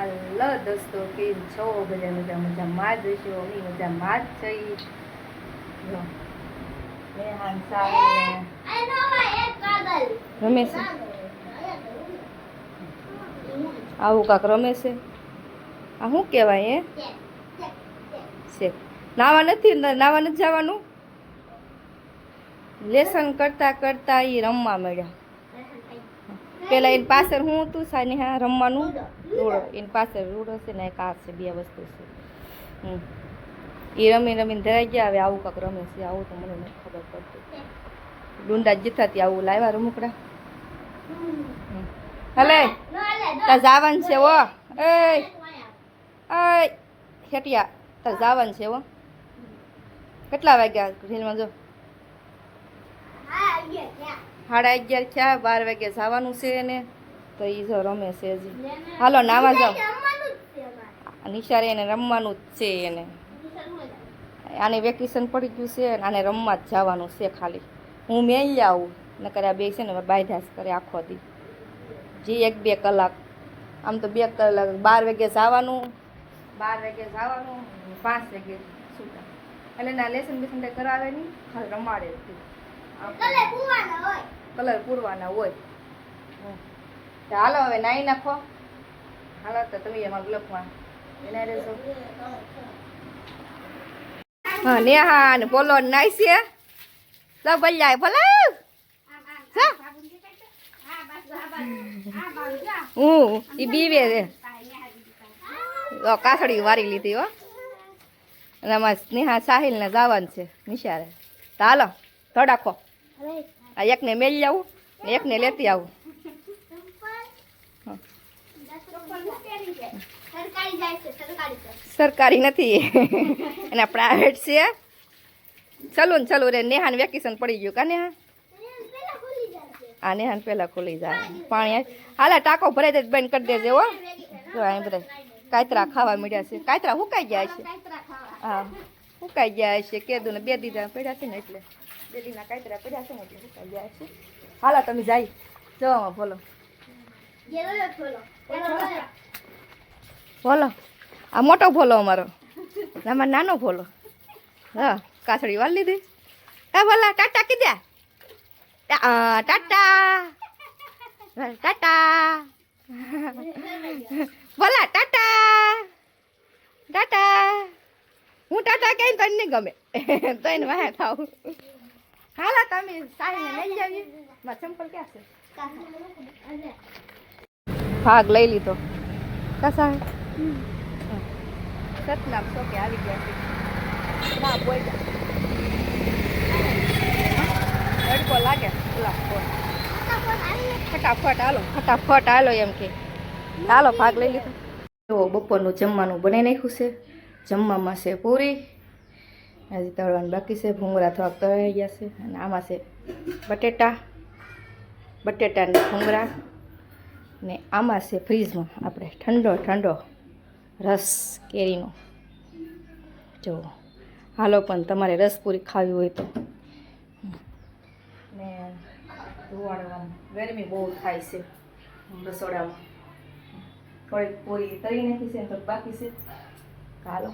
હાલો દોસ્તો, કેમ છો? બધા મજામાં જ હશો. અમે મજામાં જ છીએ. જો નેહાન સાહેબ રમે છે, આવું કાંક રમે છે. આ શું કહેવાય? છે નાવા નથી જવાનું. લેસન કરતા કરતા એ રમવા મળ્યા. પેલા એની પાછળ હું હતું સાનેહા રમવાનું રૂડો, એની પાછળ રૂડો છે ને એક આ છે, બે વસ્તુ છે. એ રમીને ધરાઈ ગયા. હવે આવું કાંક રમે છે. આવું તો મને નથી ખબર પડતી. ડુંડા જીથાથી આવું લાવ્યા રમકડા. હલે તાર જાવન છે ઓ. એ હેટિયા તાર જાવન છે ઓ. કેટલા વાગ્યા રેલમાં? જો 11:30 થયા. 12 વાગે જવાનું છે એને. તો એ જો રમે છે હજી. હાલો નાવા જાઓ. નિશાળે એને રમવાનું જ છે. એને આને વેકેશન પડી ગયું છે. આને રમવા જ જવાનું છે ખાલી. હું મેં આવું નકર આ બે છે ને બાયધાસ કરે આખો દી. જે 1-2 કલાક, આમ તો 2 કલાક. 12 વાગે જવાનું, 5 વાગે છૂટા. એટલે ના લેસન બેસન કરાવે નહીં, ખાલી રમાડે. કલર પૂરવાના હોય. હાલો હવે નાઈ નાખો. હાલો તો તમે એમાં બ્લોકમાં એના રહેશો. હા નેહા ને બોલો નાઈ છે. તો ભલે ભલે ઈ બીવે છે. કાસડી વારી લીધી હો. અને આમાં નેહા સાહિલ ને જવાનું છે નિશાળે. તો હાલો ધડાકો. આ એકને મેલી આવું ને એકને લેતી આવું. સરકારી નથી એના પ્રાઇવેટ છે. ચલું રે. નેહાન વેકેશન પડી ગયું કા નેહા? આ નેહાન પહેલા ખુલી જાય. પાણી હાલા ટાંકો ભરાઈ જાય બંધ કરી દેજે હો. જો અહીં બધા કાતરા ખાવા મળ્યા છે. કાતરા હુકાઈ ગયા છે. હા હુકાઈ ગયા છે. કેદું ને 2 દીધા પડ્યા છે ને એટલે 2 દીના કાતરા પડ્યા છે ને એટલે હુકાઈ ગયા છે. હાલા તમે જાય જવામાં બોલો બોલો. આ મોટો ભોલો અમારો, આમાં નાનો ભોલો. હા કાસડી વાળ લીધી. કા ભોલા ટાટા કીધા. ટાટા ટાટા ભોલા ટાટા ટાટા. હું ટાટા કઈ તને નહીં ગમે તો એને વાહ થાવ. હાલા તમે સાહીને લઈ જાવીએ. મારા ચંપલ ક્યાં છે? ભાગ લઈ લીધો કસા સતનામ શોકે આવી ગયા છે. ના બોલ તડકો લાગે. ફટાફટ હાલો એમ કે હાલો ભાગ લઈ લીધો. તો બપોરનું જમવાનું બનાવી નાખ્યું છે. જમવામાં છે પૂરી, હજી તળવાનું બાકી છે. ભૂંગળા થોડાક તળાઈ ગયા છે. અને આમાં છે બટેટાના ભૂંગળા. ને આમાં છે ફ્રીજમાં આપણે ઠંડો રસ કેરીનો. જો હાલો પણ તમારે રસ પૂરી ખાવી હોય તો. ને ધોવાડવામાં ગરમી બહુ થાય છે રસોડામાં. થોડીક પૂરી તળી નાખી છે તો બાકી છે. હાલો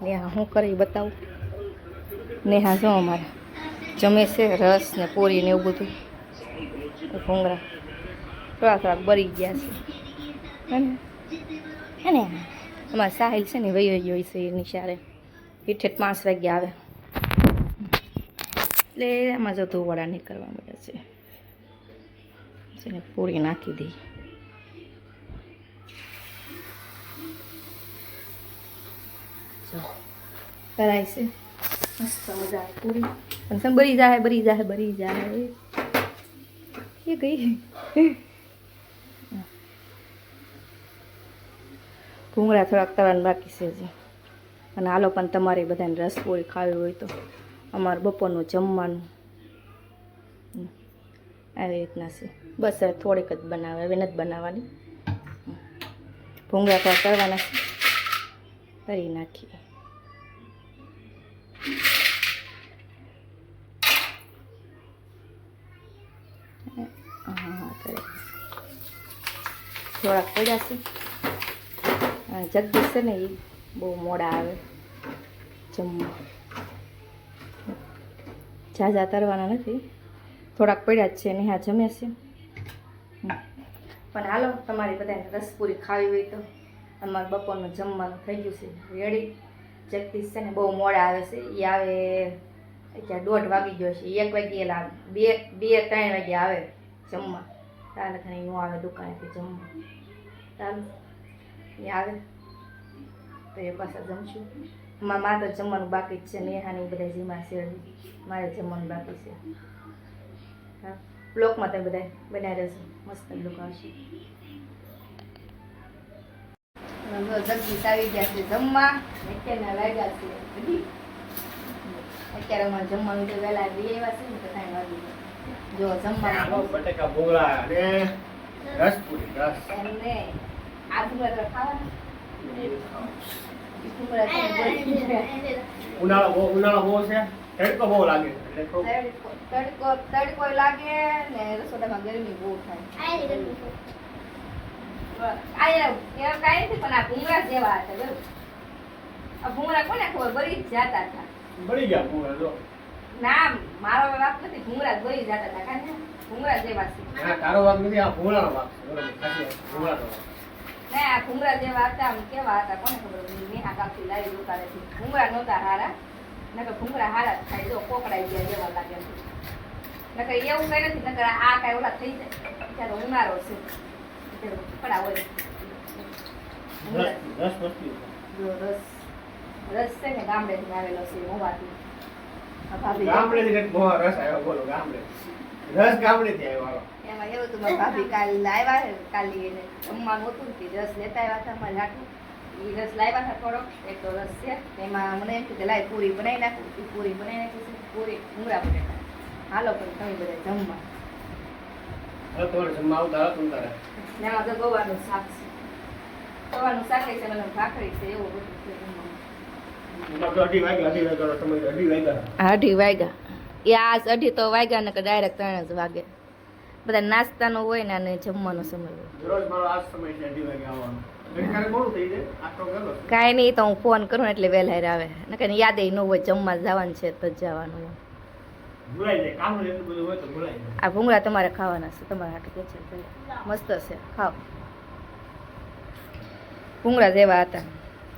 નેહા શું કરી બતાવું. નેહા જો અમારે જમે છે રસ ને પૂરી ને એવું બધું. ભૂંગળા થોડાક બળી ગયા છે. અને અમારે સાહિલ છે ને વહી ગયો છે નિશાળે. 5 વાગે આવે એટલે આમાં જો ધોવાડા નીકળવા મળે છે ને પૂરી નાખી દઈ. કરાય છે મસ્ત મજા આવે પૂરી. પણ બરી જાય એ ગઈ. ભૂંગળા થોડાક તળવાનું બાકી છે હજી. અને હાલો પણ તમારે બધાને રસ પૂરી ખાવી હોય તો અમારે બપોરનું જમવાનું આવી રીતના છે. બસ હવે થોડીક જ બનાવે, હવે નથી બનાવવાની. ભૂંગળા થોડા તળવાના છે, તળી નાખીએ. થોડાક પડ્યા છે જગદીશ છે ને એ બહુ મોડા આવે જમવા. ઝાઝા તરવાના નથી, થોડાક પડ્યા જ છે. નેહા જમે છે. પણ હાલો, તમારી બધાને રસપૂરી ખાવી હોય તો અમારે બપોરનું જમવાનું થઈ ગયું છે રેડી. જગદીશ છે ને બહુ મોડા આવે છે. એ આવે અત્યારે 1:30 વાગી ગયો છે. 1 વાગ્યે આવે, 2-3 વાગે આવે જમવા. તાલે ઘણી ન આવે દુકાનેથી જમવા. ચાલો એ આવે તો એ પાછા જમશું. મારે તો જમવાનું બાકી જ છે. નેહાની બધા જીમા છે, મારે જમવાનું બાકી છે. હા, બ્લોકમાં તમે બધા બનાવી રહેશો, મસ્ત બ્લોક આવશે. જગદીશ આવી ગયા છે જમવા. અત્યારના વાગ્યા છે અત્યારે અમારે જમવાનું તો વહેલા આવી આવ્યા છે ને તો 3 વાગી જો જમવાનું બટેકા ભૂંગળા અને રસપુરી રસ એમને આ ભૂંગળા તો ખાવાના. ઉનાળો બહુ છે, તડકો બહુ લાગે, તડકો લાગે ને રસોડામાં ગરમી બહુ થાય. કાંઈ નથી પણ આ ભૂંગળા જેવા હતા. બરોબર, આ ભૂંગળા કોને ખબર બળી જ જતા હતા. બળી ગયા ભૂંગળા જો. ના, મારો વાત નથી, ભૂંગળા બળી જતા હતા. કાંઈ ભૂંગળા જેવા છે. ના, તારો વાત નથી, આ ભૂંગળાનો વાત છે. બરોબર, ભૂંગળાનો વાત. ના, આ ભૂંગળા જેવા હતા. આમ કેવા હતા કોને ખબર. નેહા કાપી લાવી દુકાનેથી. ભૂંગળા નહોતા હારા, નકર ભૂંગળા હારા થાય. જો કોકડાઈ ગયા જેવા લાગે. નકર એવું કઈ નથી. નકર આ કઈ ઓલા થઈ જાય. ત્યારે ઉનાળો છે, કપડા હોય. રસ વસ્તી જો રસ છે ને ગામડેથી આવેલો છે મોવાથી. ગામડેથી રસ આવ્યો. બોલો, ગામડે રસ ગામડેથી આવ્યો. એમાં એવું હતું, મારા ભાભી કાલ આવ્યા કાલે એને જમવાનું હતું ને રસ લેતા આવ્યા હતા અમારે હાટું. એ રસ લાવ્યા હતા થોડોક, એક તો રસ છે. એમાં મને એમ કે લાય પૂરી બનાવી નાખું. એ પૂરી બનાવી નાખી છે. પૂરી ભૂંગળા બટેટા. હાલો પણ તમે બધા જમવા. હવે તમારે જમવા આવતા હતું તારે. એમાં તો ગવાનું શાક છે. ગવાનું શાક છે, મને ભાખરી છે, એવું બધું છે જમવાનું. 2:30 વાગ્યા. 2:30 વાગ્યા. એ આ 2:30 તો વાગ્યા ને કે ડાયરેક્ટ 3 જ વાગે. બધા નાસ્તાનો હોય ને અને જમવાનો સમય હોય. રોજ મારો આ સમય છે 2:30 વાગે આવવાનો. ઘરે મોડું થઈ જાય. આટલો ગયો. કાંઈ નહીં, તો હું ફોન કરું એટલે વહેલા આવે. નકર યાદ ન હોય જમવા જવાનું છે તો જ જવાનું. ભૂલાઈ જાય, કામ એટલું બધું હોય તો ભૂલાઈ જાય. આ ભૂંગળા તમારે ખાવાના છે, તમારે હાટું કે છે મસ્ત છે, ખાઓ. ભૂંગળા જેવા હતા.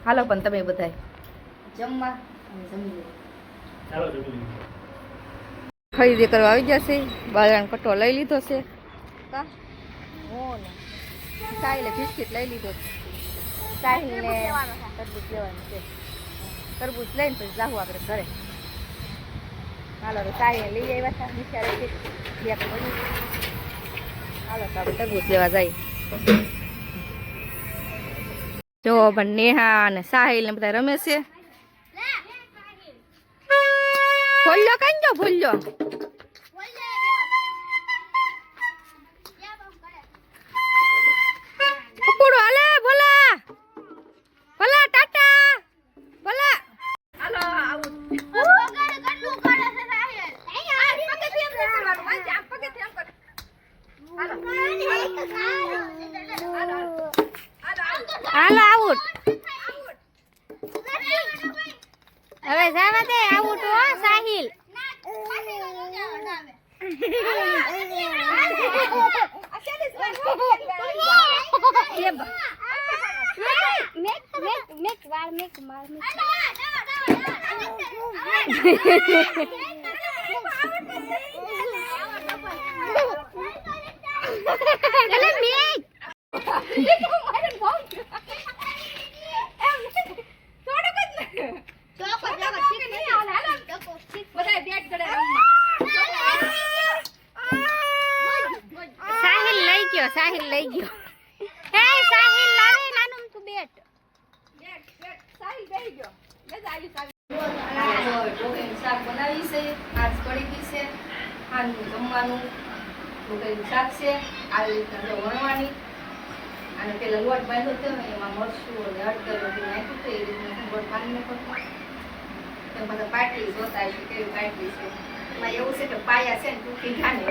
હાલો પણ તમે બધા જમવા અને જમી લો. ચાલો જમી. ખરીદી કરવા આવી જશે. બાજરાનો કટ્ટો લઈ લીધો છે. કા હો ને સાહિલે બિસ્કિટ લઈ લીધો છે. સાહિલને તરબૂચ લેવાનું છે. તરબૂચ લઈને પછી જાવું આપણે ઘરે. હાલો તો સાહિલે લઈ આવ્યા હતા બિચારી. હાલો તો આપણે તરબૂચ લેવા જઈએ. જો પણ નેહા અને સાહિલ ને બધા રમે છે. ભૂલ્યો કઈ ગયો ભૂલ્યો. પકડો હાલે ભોલા ભોલા ટાટા ભોલા. હાલો આવું કેટલું કરે છે સાહિલ. આ પગેથી એમ કરવાનું. વાંચે આ પગેથી એમ કર. હાલો હાલો આઉટ. હવે જાવા દે આઉટ હો સાહિલ. સાહિલ લઈ ગયો. હે સાહિલ લાવે નાનું તું બેટ. સાહિલ બેહી ગયો. લે આવી સાહિલ. ઢોકળીનું શાક બનાવી છે. આજ પડી ગઈ છે. આનું જમવાનું ઢોકળીનું શાક છે. આ રીતના વણવાની. અને પેલા લોટ બાંધ્યો હતો ને એમાં મરચું અને હળદર બધું નાખ્યું હતું. એ રીતના લોટ બાંધી નાખ્યો. તો બધા પાટલી જોતા હશે કેવી પાટલી છે. એમાં એવું છે કે પાયા છે ને તૂટી જાય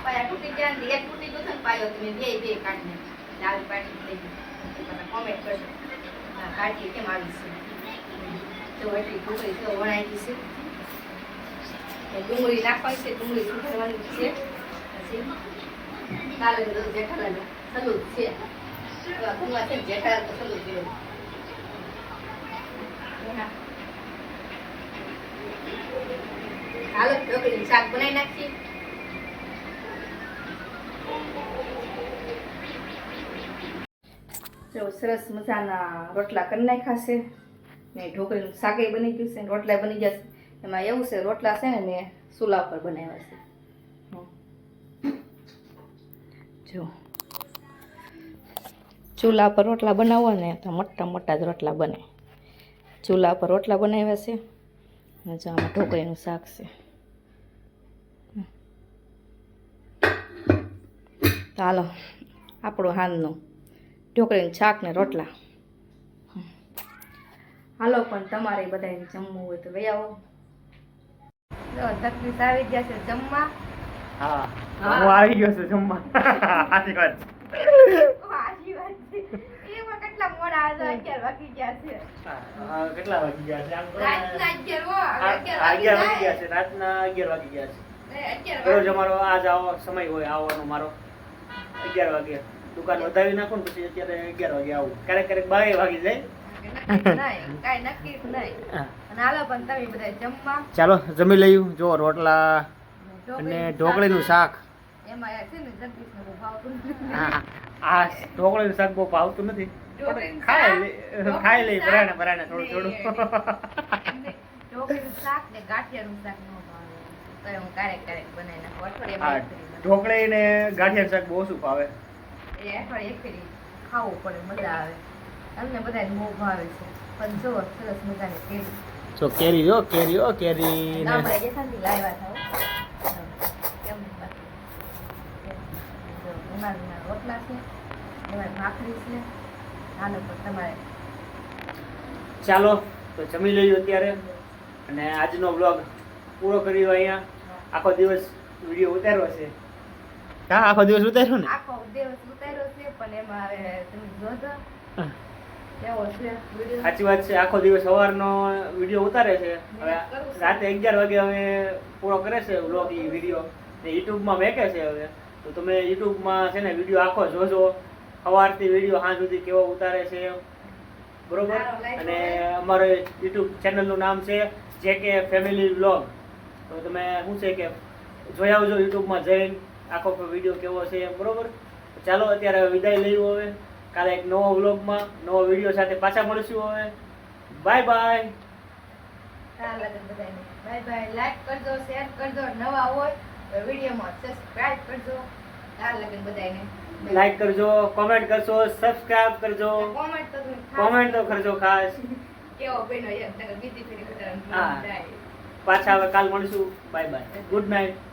પાયા તૂટી ગયા ને એક તૂટી ગયો ને પાયો તમે બે કાઢી નાખી. લાલ પાટી થઈ ગઈ. કોમેન્ટ કરજો આ કાઢી કેમ આવી છે જો એટલી ડુંગળી તો વણાઈ ગઈ છે એ ડુંગળી નાખવાની છે ડુંગળી સુધારવાની છે પછી કાલે જેઠાલાલ સલુદ છે કુંવા છે જેઠાલાલ તો સલુદ છે હાલો ઢોકળીનું શાક બનાવી નાખીએ જો સરસ મજાના રોટલા કરી નાખ્યા છે ને ઢોકળીનું શાકે બની ગયું છે ને રોટલા બની જશે એમાં એવું છે રોટલા છે ને મેં ચૂલા પર બનાવ્યા છે જો ચૂલા પર રોટલા બનાવો ને તો મોટા મોટા જ રોટલા બને ચૂલા પર રોટલા બનાવ્યા છે અને જો આમાં ઢોકળીનું શાક છે તો હાલો આપણું હાંજનું ઢોકળીનું શાક ને રોટલા હાલો પણ તમારે બધાને જમવું હોય તો વહી આવો જો તકલીફ આવી ગયા છે જમવા હા હું આવી ગયો છું જમવા સાચી વાત આજી વાત છે એમાં કેટલા મોડા આજે 11 વાગી ગયા છે કેટલા વાગી ગયા છે આમ તો રાતના 11 વાગી ગયા છે રાતના 11 વાગી ગયા છે રોજ અમારો આજ આવો સમય હોય આવવાનો મારો 11 વાગે દુકાન વધાવી નાખો ને પછી અત્યારે 11 વાગે આવું ક્યારેક 12 વાગી જાય કાંઈ નક્કી જ નહીં અને હાલો પણ તમે બધા જમવા ચાલો જમી લઈએ જો રોટલા અને ઢોકળીનું શાક એમાં યાર છે ને જગદીશને બહુ ભાવતું આ ઢોકળીનું શાક બહુ ભાવતું નથી ખાઈ લઈ બરાને થોડું ઢોકળીનું શાક ને ગાંઠિયાનું શાક ન ભાવે તો હું ક્યારેક બનાવી નાખું અઠવાડિયામાં એક ફેરી ઢોકળી ને ગાંઠિયાનું શાક બહુ શું ભાવે એ અઠવાડિયે એક ફેરી ખાવું પડે મજા આવે અમને બધાને બહુ ભાવે છે પણ જો સરસ મજાની કેરી તો કેરી ને ગામડે જેઠાણથી લાવ્યા થાવ કેમ બાકી જો એમાં રોટલા છે એમાં ભાખરી છે આનો પર તમારે ચાલો તો જમી લઈએ અત્યારે અને આજનો બ્લોગ પૂરો કર્યો અહીંયા આખો દિવસ વિડીયો ઉતાર્યો છે હા આખો દિવસ ઉતાર્યો ને આખો દિવસ ઉતાર્યો છે પણ એમાં હવે તમે જોજો કેવો છે વિડીયો સાચી વાત છે આખો દિવસ સવારનો વિડીયો ઉતારે છે હવે રાતે 11 વાગે હવે પૂરો કરે છે વ્લોગ ઈ વિડીયો ને યુટ્યુબમાં મેકે છે હવે તો તમે યુટ્યુબમાં છે ને વિડીયો આખો જોજો સવારથી વિડીયો સાંજ સુધી કેવો ઉતારે છે બરોબર અને અમારે યુટ્યુબ ચેનલનું નામ છે જેકે ફેમિલી વ્લોગ તો તમે શું છે કે જોઈ આવજો યુટ્યુબમાં જઈને આખો વિડીયો કેવો છે બરોબર ચાલો અત્યારે વિદાય લઈએ હવે કાલે એક નવો વ્લોગમાં નવો વિડીયો સાથે પાછા મળીશું હવે bye bye bye bye like કરજો શેર કરજો નવા હોય તો વિડીયોમાં સબસ્ક્રાઇબ કરજો લગન બધાને લાઈક કરજો કોમેન્ટ કરજો સબસ્ક્રાઇબ કરજો કોમેન્ટ તો કરજો ખાસ કેવો બન્યો યાર બીજી ફેરી હા પાછા હવે કાલ મળીશું બાય બાય ગુડ નાઇટ